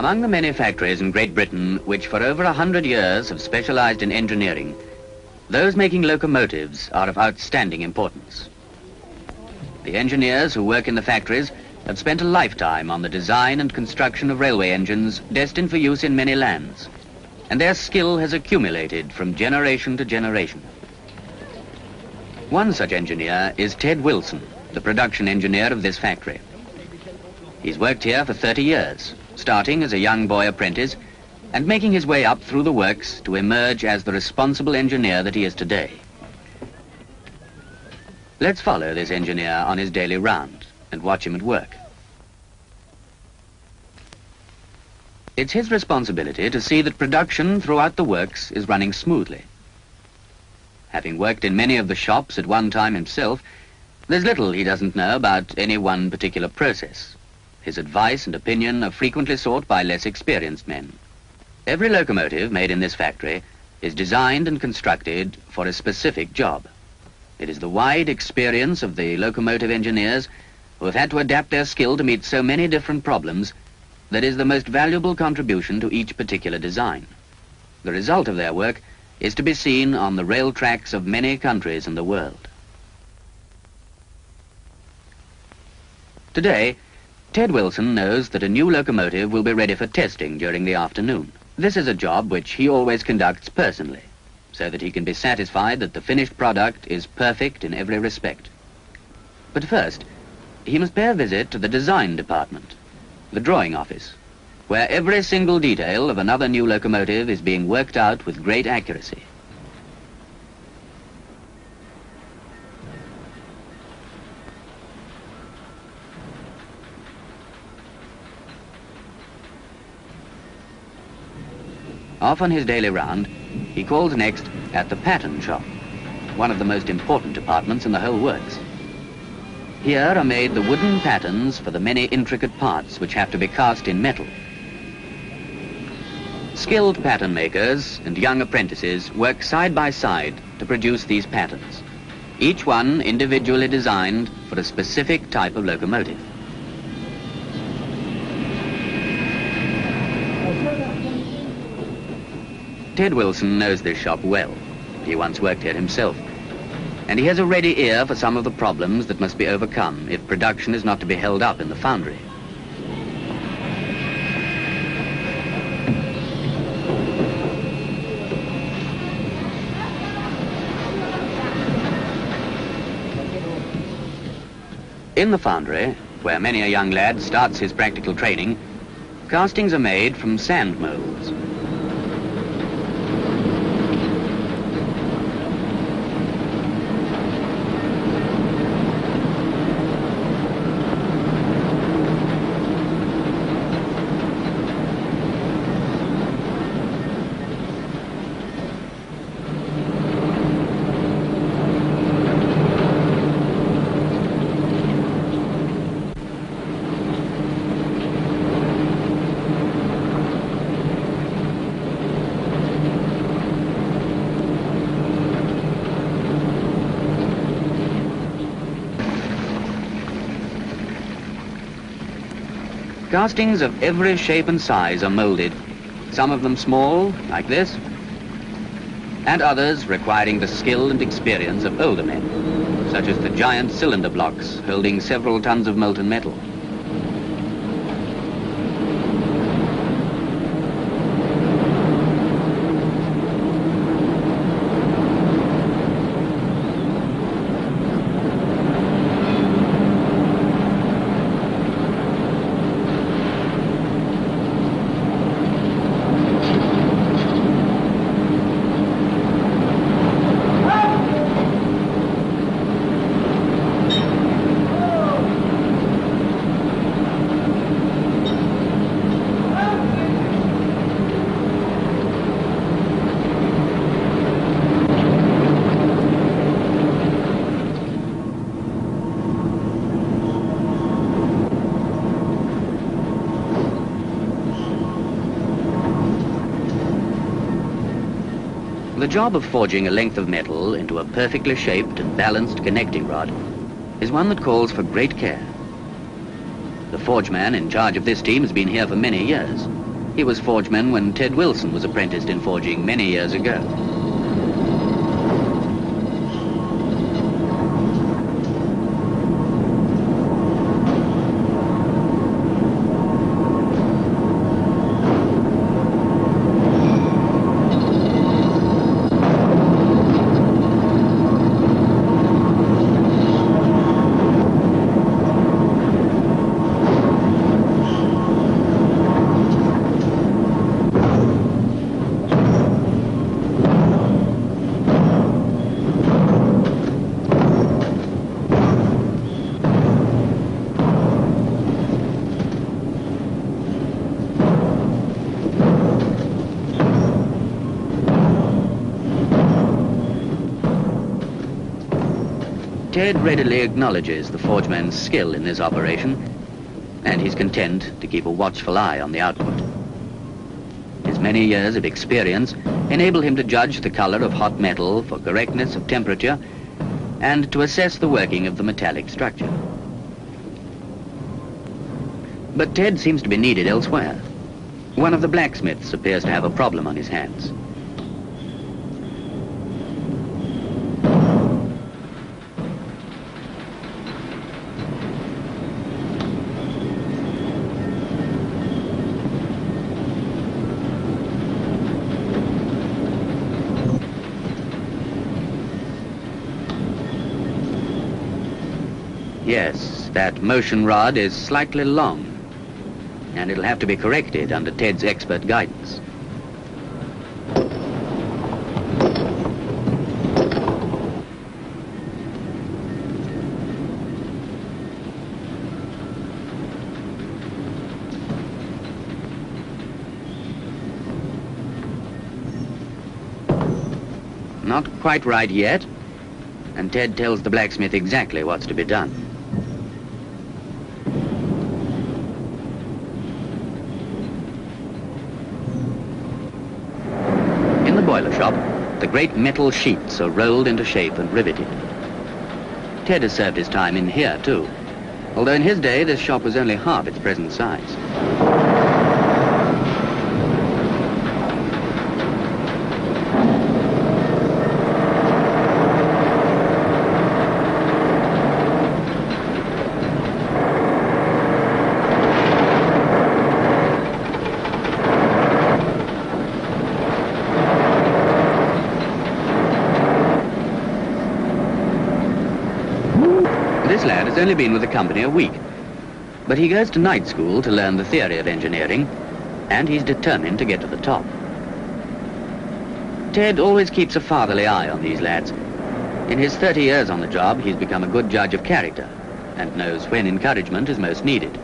Among the many factories in Great Britain which for over 100 years have specialized in engineering, those making locomotives are of outstanding importance. The engineers who work in the factories have spent a lifetime on the design and construction of railway engines destined for use in many lands, and their skill has accumulated from generation to generation. One such engineer is Ted Wilson, the production engineer of this factory. He's worked here for 30 years, starting as a young boy apprentice and making his way up through the works to emerge as the responsible engineer that he is today. Let's follow this engineer on his daily round and watch him at work. It's his responsibility to see that production throughout the works is running smoothly. Having worked in many of the shops at one time himself, there's little he doesn't know about any one particular process. His advice and opinion are frequently sought by less experienced men. Every locomotive made in this factory is designed and constructed for a specific job. It is the wide experience of the locomotive engineers who have had to adapt their skill to meet so many different problems that is the most valuable contribution to each particular design. The result of their work is to be seen on the rail tracks of many countries in the world. Today, Ted Wilson knows that a new locomotive will be ready for testing during the afternoon. This is a job which he always conducts personally, so that he can be satisfied that the finished product is perfect in every respect. But first, he must pay a visit to the design department, the drawing office, where every single detail of another new locomotive is being worked out with great accuracy. Off on his daily round, he calls next at the pattern shop, one of the most important departments in the whole works. Here are made the wooden patterns for the many intricate parts which have to be cast in metal. Skilled pattern makers and young apprentices work side by side to produce these patterns, each one individually designed for a specific type of locomotive. Ted Wilson knows this shop well. He once worked here himself, and he has a ready ear for some of the problems that must be overcome if production is not to be held up in the foundry. In the foundry, where many a young lad starts his practical training, castings are made from sand molds. Castings of every shape and size are molded, some of them small, like this, and others requiring the skill and experience of older men, such as the giant cylinder blocks holding several tons of molten metal. The job of forging a length of metal into a perfectly shaped and balanced connecting rod is one that calls for great care. The forge man in charge of this team has been here for many years, He was forgeman when Ted Wilson was apprenticed in forging many years ago. Ted readily acknowledges the forgeman's skill in this operation, and he's content to keep a watchful eye on the output. His many years of experience enable him to judge the color of hot metal for correctness of temperature and to assess the working of the metallic structure. But Ted seems to be needed elsewhere. One of the blacksmiths appears to have a problem on his hands. Yes, that motion rod is slightly long, and it'll have to be corrected under Ted's expert guidance. Not quite right yet, and Ted tells the blacksmith exactly what's to be done. In the boiler shop, the great metal sheets are rolled into shape and riveted. Ted has served his time in here too, although in his day this shop was only half its present size. This lad has only been with the company a week, but he goes to night school to learn the theory of engineering, and he's determined to get to the top. Ted always keeps a fatherly eye on these lads. In his 30 years on the job, he's become a good judge of character and knows when encouragement is most needed.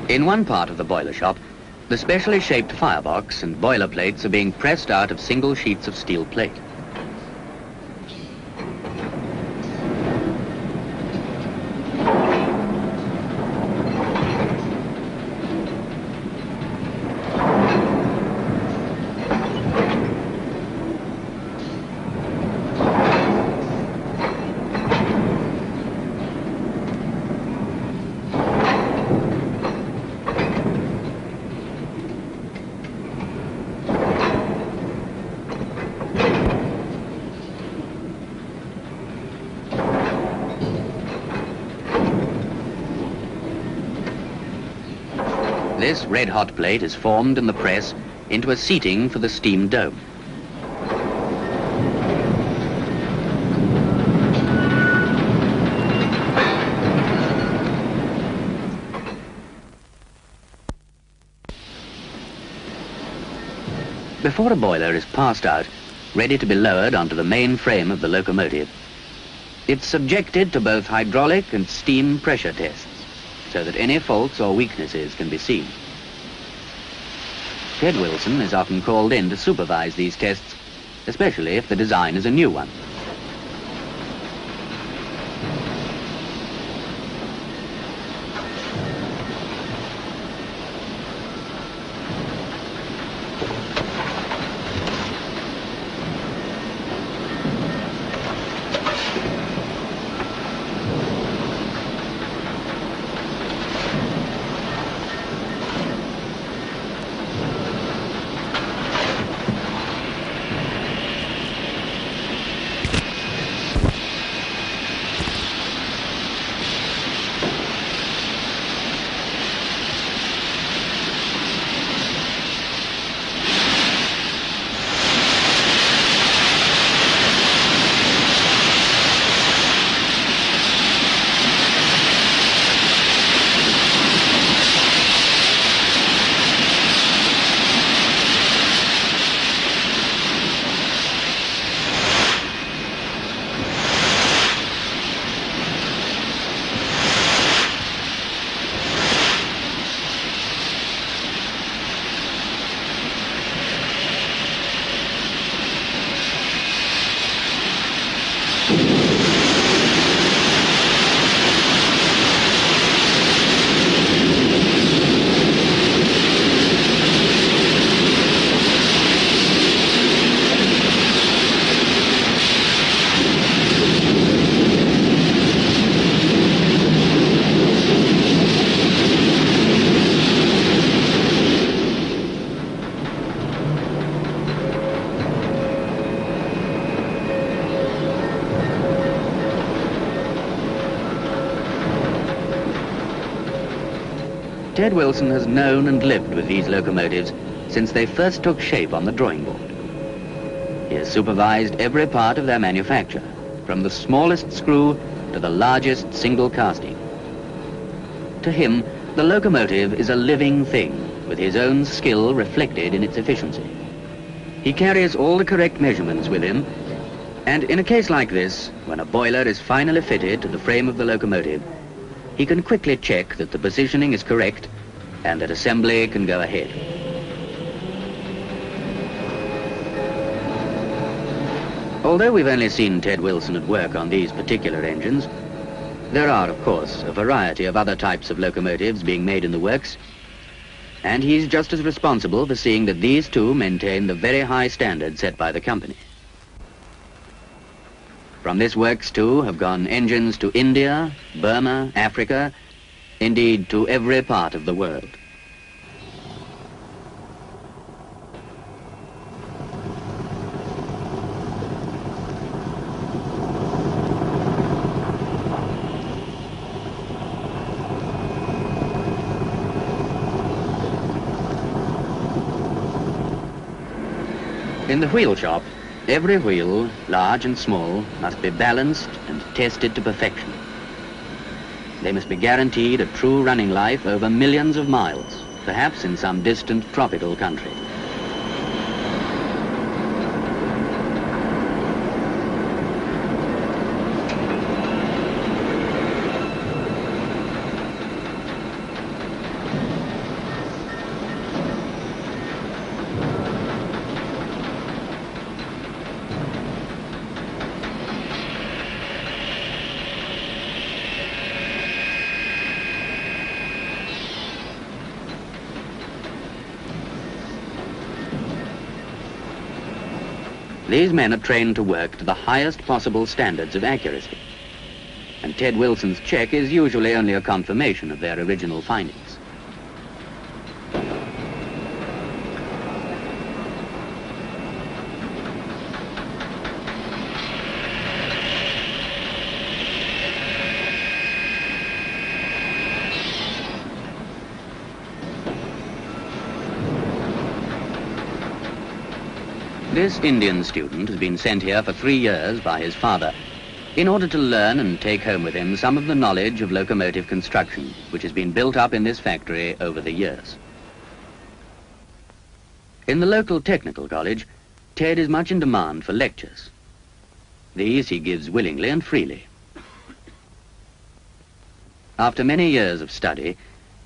In one part of the boiler shop, the specially shaped firebox and boiler plates are being pressed out of single sheets of steel plate. This red-hot plate is formed in the press into a seating for the steam dome. Before a boiler is passed out, ready to be lowered onto the main frame of the locomotive, it's subjected to both hydraulic and steam pressure tests, so that any faults or weaknesses can be seen. Ted Wilson is often called in to supervise these tests, especially if the design is a new one. Ted Wilson has known and lived with these locomotives since they first took shape on the drawing board. He has supervised every part of their manufacture, from the smallest screw to the largest single casting. To him, the locomotive is a living thing, with his own skill reflected in its efficiency. He carries all the correct measurements with him, and in a case like this, when a boiler is finally fitted to the frame of the locomotive, he can quickly check that the positioning is correct and that assembly can go ahead. Although we've only seen Ted Wilson at work on these particular engines, there are, of course, a variety of other types of locomotives being made in the works, and he's just as responsible for seeing that these too maintain the very high standards set by the company. From this works too have gone engines to India, Burma, Africa, indeed to every part of the world. In the wheel shop, every wheel, large and small, must be balanced and tested to perfection. They must be guaranteed a true running life over millions of miles, perhaps in some distant tropical country. These men are trained to work to the highest possible standards of accuracy, and Ted Wilson's check is usually only a confirmation of their original findings. This Indian student has been sent here for 3 years by his father in order to learn and take home with him some of the knowledge of locomotive construction which has been built up in this factory over the years. In the local technical college, Ted is much in demand for lectures. These he gives willingly and freely. After many years of study,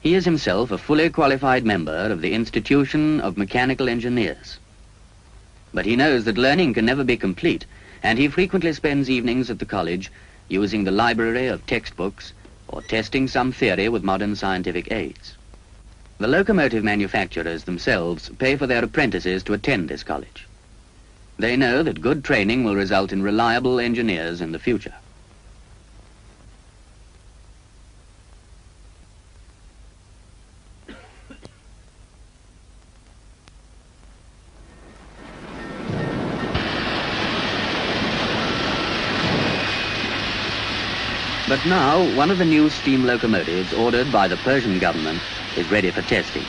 he is himself a fully qualified member of the Institution of Mechanical Engineers. But he knows that learning can never be complete, and he frequently spends evenings at the college using the library of textbooks or testing some theory with modern scientific aids. The locomotive manufacturers themselves pay for their apprentices to attend this college. They know that good training will result in reliable engineers in the future. But now, one of the new steam locomotives ordered by the Persian government is ready for testing,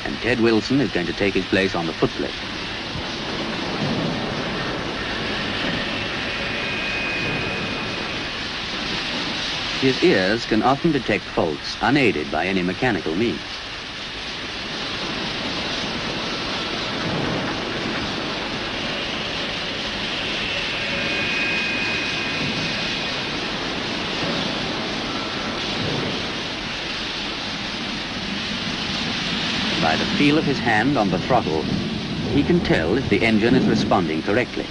and Ted Wilson is going to take his place on the footplate. His ears can often detect faults unaided by any mechanical means. By the feel of his hand on the throttle, he can tell if the engine is responding correctly.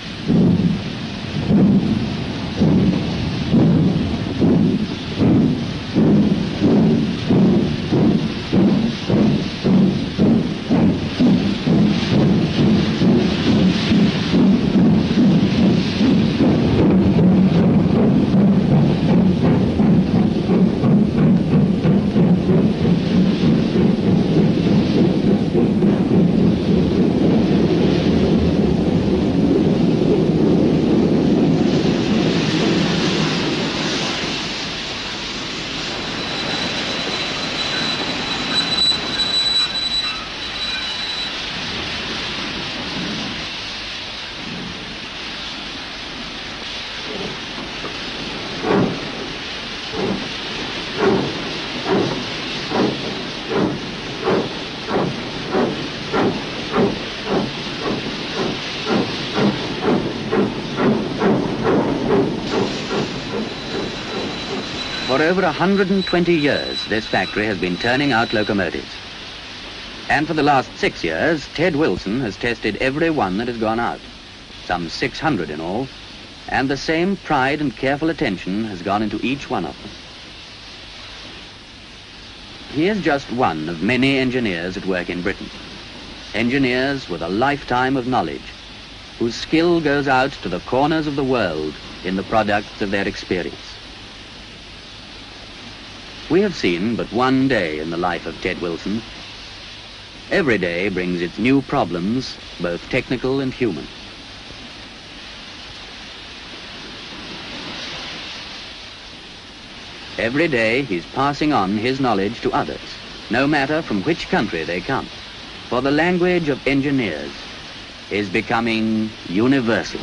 For over 120 years, this factory has been turning out locomotives. And for the last 6 years, Ted Wilson has tested every one that has gone out, some 600 in all, and the same pride and careful attention has gone into each one of them. He is just one of many engineers at work in Britain. Engineers with a lifetime of knowledge, whose skill goes out to the corners of the world in the products of their experience. We have seen but one day in the life of Ted Wilson. Every day brings its new problems, both technical and human. Every day he's passing on his knowledge to others, no matter from which country they come, for the language of engineers is becoming universal.